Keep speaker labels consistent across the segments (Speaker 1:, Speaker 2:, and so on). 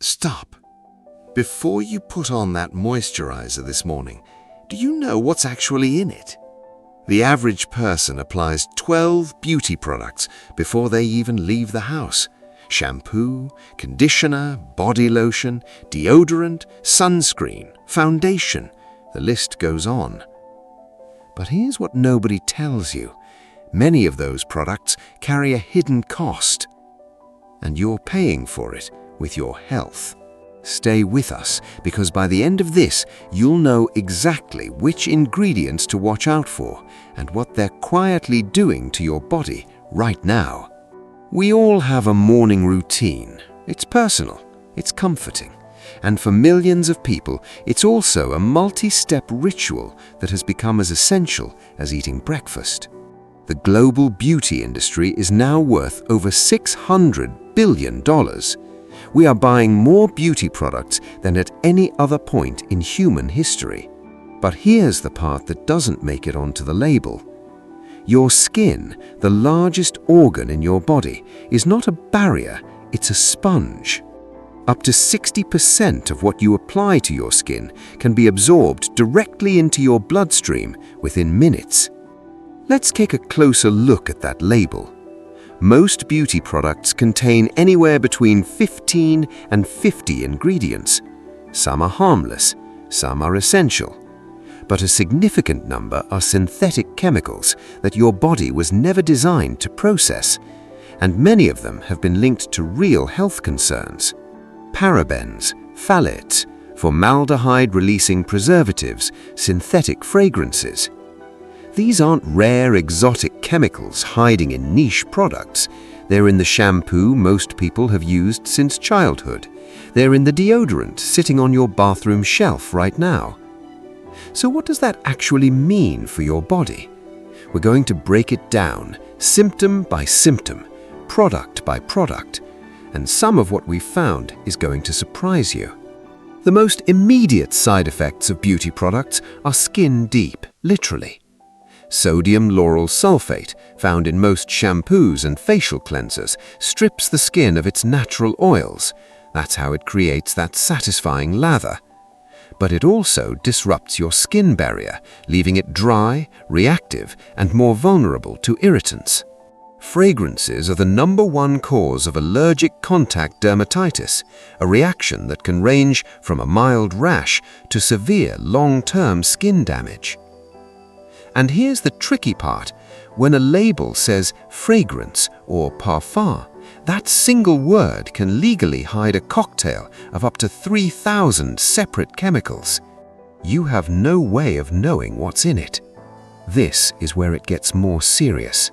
Speaker 1: Stop. Before you put on that moisturiser this morning, do you know what's actually in it? The average person applies 12 beauty products before they even leave the house. Shampoo, conditioner, body lotion, deodorant, sunscreen, foundation. The list goes on. But here's what nobody tells you. Many of those products carry a hidden cost, and you're paying for it with your health. Stay with us, because by the end of this, you'll know exactly which ingredients to watch out for and what they're quietly doing to your body right now. We all have a morning routine. It's personal, it's comforting, and for millions of people, it's also a multi-step ritual that has become as essential as eating breakfast. The global beauty industry is now worth over $600 billion. We are buying more beauty products than at any other point in human history. But here's the part that doesn't make it onto the label. Your skin, the largest organ in your body, is not a barrier, it's a sponge. Up to 60% of what you apply to your skin can be absorbed directly into your bloodstream within minutes. Let's take a closer look at that label. Most beauty products contain anywhere between 15 and 50 ingredients. Some are harmless, some are essential. But a significant number are synthetic chemicals that your body was never designed to process, and many of them have been linked to real health concerns. Parabens, phthalates, formaldehyde-releasing preservatives, synthetic fragrances. These aren't rare exotic chemicals hiding in niche products. They're in the shampoo most people have used since childhood. They're in the deodorant sitting on your bathroom shelf right now. So what does that actually mean for your body? We're going to break it down, symptom by symptom, product by product, and some of what we've found is going to surprise you. The most immediate side effects of beauty products are skin deep, literally. Sodium lauryl sulfate, found in most shampoos and facial cleansers, strips the skin of its natural oils. That's how it creates that satisfying lather. But it also disrupts your skin barrier, leaving it dry, reactive, and more vulnerable to irritants. Fragrances are the #1 cause of allergic contact dermatitis, a reaction that can range from a mild rash to severe long-term skin damage. And here's the tricky part. When a label says fragrance or parfum, that single word can legally hide a cocktail of up to 3,000 separate chemicals. You have no way of knowing what's in it. This is where it gets more serious.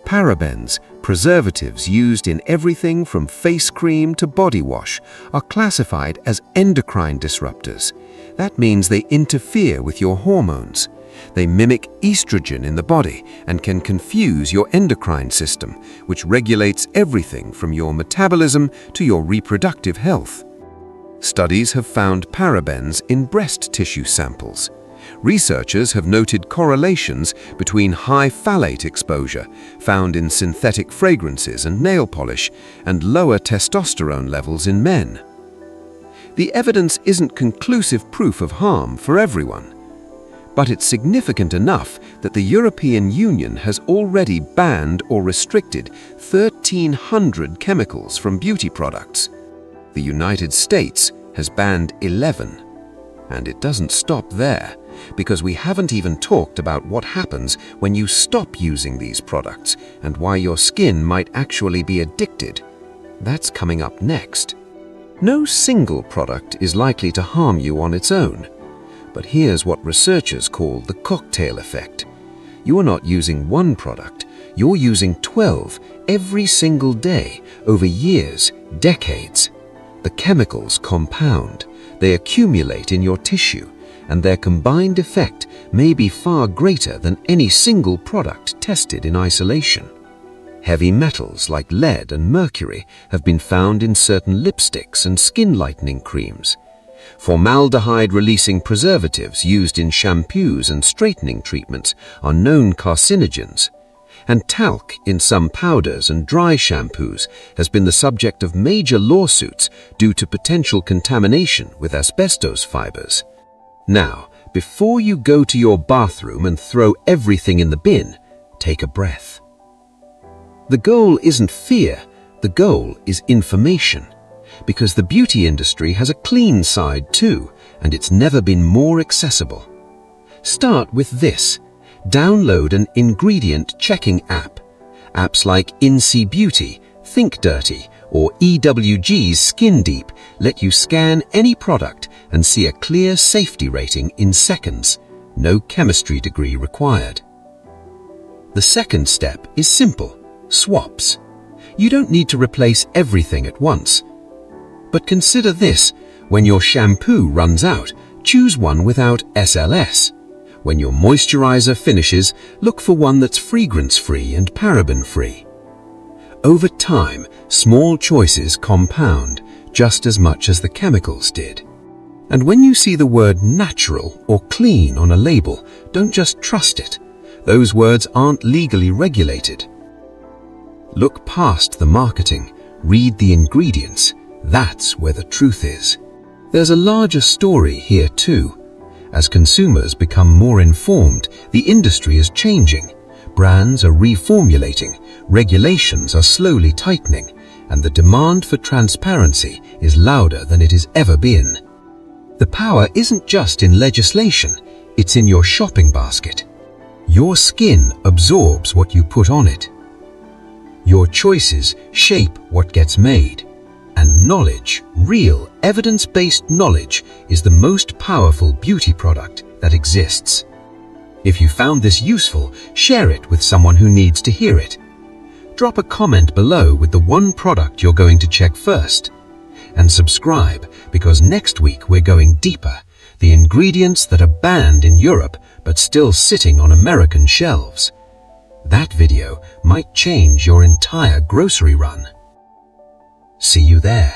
Speaker 1: Parabens, preservatives used in everything from face cream to body wash, are classified as endocrine disruptors. That means they interfere with your hormones. They mimic estrogen in the body and can confuse your endocrine system, which regulates everything from your metabolism to your reproductive health. Studies have found parabens in breast tissue samples. Researchers have noted correlations between high phthalate exposure, found in synthetic fragrances and nail polish, and lower testosterone levels in men. The evidence isn't conclusive proof of harm for everyone. But it's significant enough that the European Union has already banned or restricted 1,300 chemicals from beauty products. The United States has banned 11. And it doesn't stop there, because we haven't even talked about what happens when you stop using these products and why your skin might actually be addicted. That's coming up next. No single product is likely to harm you on its own. But here's what researchers call the cocktail effect. You are not using one product, you're using 12 every single day over years, decades. The chemicals compound, they accumulate in your tissue, and their combined effect may be far greater than any single product tested in isolation. Heavy metals like lead and mercury have been found in certain lipsticks and skin lightening creams. Formaldehyde-releasing preservatives used in shampoos and straightening treatments are known carcinogens,
Speaker 2: and talc in some powders and dry shampoos has been the subject of major lawsuits due to potential contamination with asbestos fibers. Now, before you go to your bathroom and throw everything in the bin, take a breath. The goal isn't fear, the goal is information, because the beauty industry has a clean side too, and it's never been more accessible. Start with this. Download an ingredient checking app. Apps like InSea Beauty, Think Dirty, or EWG's Skin Deep let you scan any product and see a clear safety rating in seconds. No chemistry degree required. The second step is simple: swaps. You don't need to replace everything at once. But consider this: when your shampoo runs out, choose one without SLS. When your moisturiser finishes, look for one that's fragrance-free and paraben-free. Over time, small choices compound just as much as the chemicals did. And when you see the word natural or clean on a label, don't just trust it. Those words aren't legally regulated. Look past the marketing, read the ingredients. That's where the truth is. There's a larger story here too. As consumers become more informed, the industry is changing. Brands are reformulating, regulations are slowly tightening, and the demand for transparency is louder than it has ever been. The power isn't just in legislation, it's in your shopping basket. Your skin absorbs what you put on it. Your choices shape what gets made. And knowledge, real, evidence-based knowledge, is the most powerful beauty product that exists. If you found this useful, share it with someone who needs to hear it. Drop a comment below with the one product you're going to check first. And subscribe, because next week we're going deeper. The ingredients that are banned in Europe but still sitting on American shelves. That video might change your entire grocery run. See you there.